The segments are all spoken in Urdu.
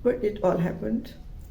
but it all happened,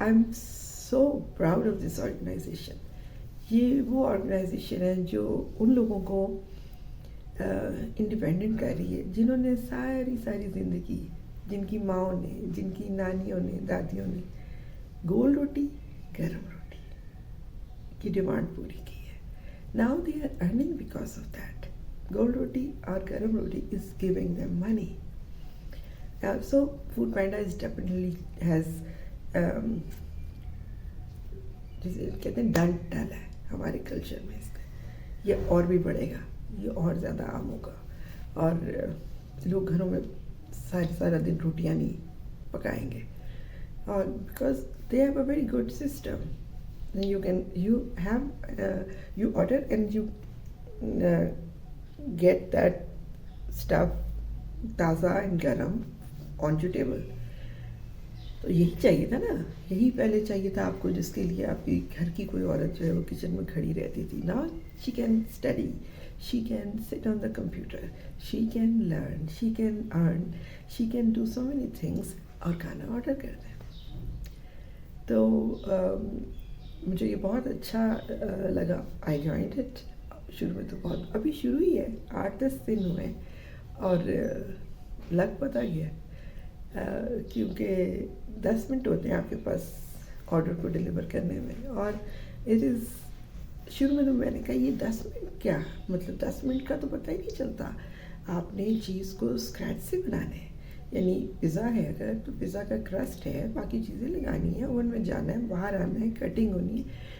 I'm so proud of this organization. یہ وہ آرگنائزیشن ہے جو ان لوگوں کو انڈیپینڈنٹ کر رہی ہے جنہوں نے ساری زندگی، جن کی ماؤں نے، جن کی نانیوں نے، دادیوں نے گول روٹی، گرم روٹی کی ڈیمانڈ پوری کی ہے. Now they are earning because of that. گول روٹی اور گرم roti is giving them money. So Foodpanda is definitely has جسے کہتے ہیں ڈنٹ ڈالا ہے ہمارے کلچر میں. اس کا یہ اور بھی بڑھے گا، یہ اور زیادہ عام ہوگا، اور لوگ گھروں میں سارا دن روٹیاں نہیں پکائیں گے. اور because they have a very good system. You order and you get that stuff تازہ اینڈ گرم آن ٹو ٹیبل. تو یہی چاہیے تھا نا، یہی پہلے چاہیے تھا آپ کو، جس کے لیے آپ کی گھر کی کوئی عورت جو ہے وہ کچن میں کھڑی رہتی تھی. نا she can study, she can سٹ آن the computer, she can learn, she can earn, she can do so many things اور کھانا آرڈر کر دیں. تو مجھے یہ بہت اچھا لگا. I joined it. شروع میں تو بہت، ابھی شروع ہی ہے، 8-10 دن ہوئے اور لگ پتہ گیا، کیونکہ 10 منٹ ہوتے ہیں آپ کے پاس آرڈر کو ڈیلیور کرنے میں. اور اٹ از، شروع میں تو میں نے کہا یہ 10 منٹ کیا، مطلب 10 منٹ کا تو پتہ ہی نہیں چلتا. آپ نے چیز کو اسکریچ سے بنانا ہے. یعنی پزا ہے اگر تو پزا کا کرسٹ ہے، باقی چیزیں لگانی ہیں، اوون میں جانا ہے، باہر آنا ہے، کٹنگ ہونی ہے،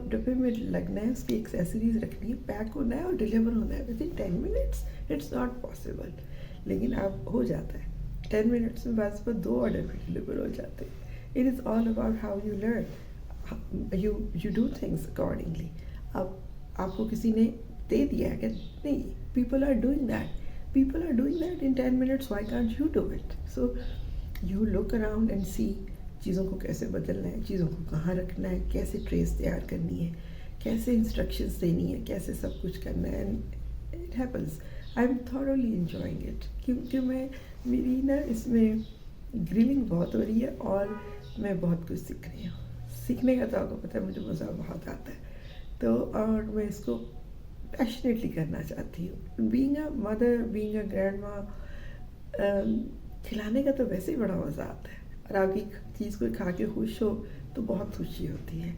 ڈبے میں لگنا ہے، اس کی ایکسیسریز رکھنی ہے، پیک ہونا ہے اور ڈیلیور ہونا ہے within 10 minutes. It's not possible, لیکن اب ہو جاتا ہے 10 منٹس میں. بعض پر 2 آرڈر بھی ڈلیور ہو جاتے ہیں. It is all about how you learn, you do things accordingly. اب آپ کو کسی نے دے دیا ہے کہ نہیں، people are doing that in 10 minutes, why can't you do it? So you look around and see چیزوں کو کیسے بدلنا ہے، چیزوں کو کہاں رکھنا ہے، کیسے ٹریس تیار کرنی ہے، کیسے انسٹرکشنز دینی ہے، کیسے سب کچھ کرنا ہے. And it happens. I am thoroughly enjoying it, کیونکہ میری نا اس میں گرلنگ بہت ہو رہی ہے اور میں بہت کچھ سیکھ رہی ہوں. سیکھنے کا تو آپ کو پتہ ہے مجھے مزہ بہت آتا ہے. تو اور میں اس کو پیشنیٹلی کرنا چاہتی ہوں. Being a mother, being a grand ماں، کھلانے کا تو ویسے ہی بڑا مزہ آتا ہے. اور آپ کی چیز کو کھا کے خوش ہو تو بہت خوشی ہوتی ہے.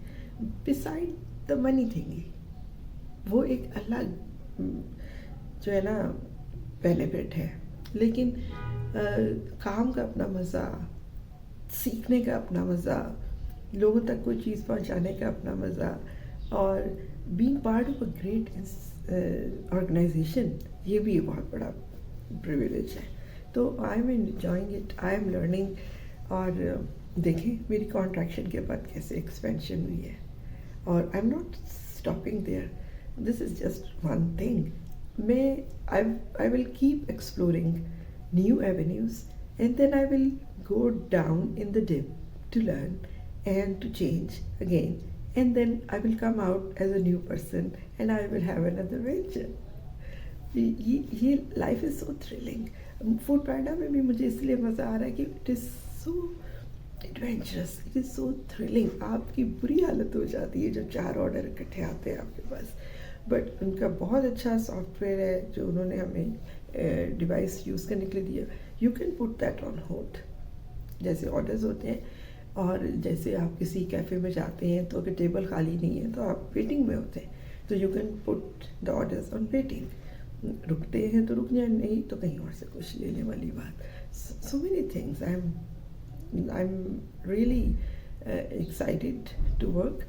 بسائڈ دا منی تھنگ، وہ ایک الگ جو ہے نا بینیفٹ ہے. لیکن کام کا اپنا مزہ، سیکھنے کا اپنا مزہ، لوگوں تک کوئی چیز پہنچانے کا اپنا مزہ، اور being part of a great organisation, یہ بھی بہت بڑا پریویلیج ہے. تو I am enjoying it, I am learning. اور دیکھیں میری کانٹریکشن کے بعد کیسے ایکسپینشن ہوئی ہے. اور I am not stopping there, this is just one thing. I will keep exploring new avenues, and then I will go down in the dip to learn and to change again, and then I will come out as a new person and I will have another venture. یہ life is so thrilling. Food panda میں بھی مجھے اس لیے مزہ آ رہا ہے کہ it is so adventurous, it is so thrilling. آپ کی بری حالت ہو جاتی ہے جب 4 آرڈر اکٹھے آتے ہیں آپ کے پاس. بٹ ان کا بہت اچھا سافٹ ویئر ہے جو انہوں نے ہمیں ڈیوائس یوز کرنے کے لیے دیا. You can put that on hold. جیسے آرڈرز ہوتے ہیں، اور جیسے آپ کسی کیفے میں جاتے ہیں تو اگر ٹیبل خالی نہیں ہے تو آپ ویٹنگ میں ہوتے ہیں، تو you can put the orders on waiting. رکتے ہیں تو رک جائیں، نہیں تو کہیں اور سے کچھ لینے والی بات. So many things. I am really excited to work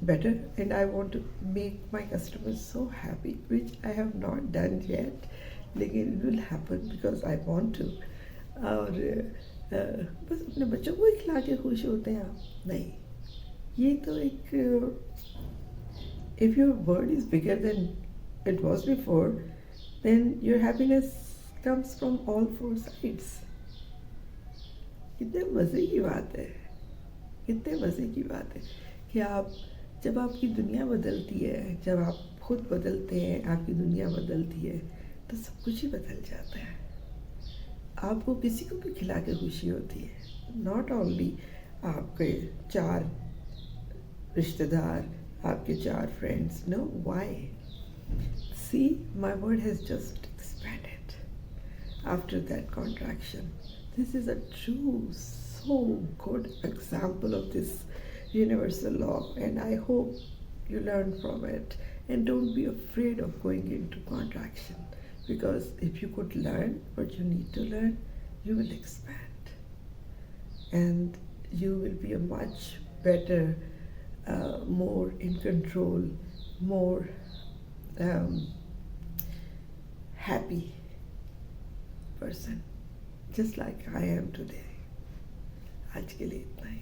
better, and I want to make my customers so happy, which I have not done yet, lekin it will happen because I want to. اور بس اپنے بچوں کو ہی کھلا کے خوش ہوتے ہیں آپ؟ نہیں، یہ تو ایک if your world is bigger than it was before, then your happiness comes from all 4 sides. کتنے مزے کی بات ہے، کتنے مزے کی بات ہے کہ آپ جب آپ کی دنیا بدلتی ہے، جب آپ خود بدلتے ہیں، آپ کی دنیا بدلتی ہے، تو سب کچھ ہی بدل جاتا ہے. آپ کو کسی کو بھی کھلا کے خوشی ہوتی ہے. ناٹ اونلی آپ کے 4 رشتہ دار, آپ کے 4 friends. No, why? See, my word has just expanded after that contraction. This is a true, so good example of this universal law, and I hope you learn from it. And don't be afraid of going into contraction, because if you could learn what you need to learn, you will expand, and you will be a much better, more in control, more happy person, just like I am today. آج کے لیے اتنا ہی.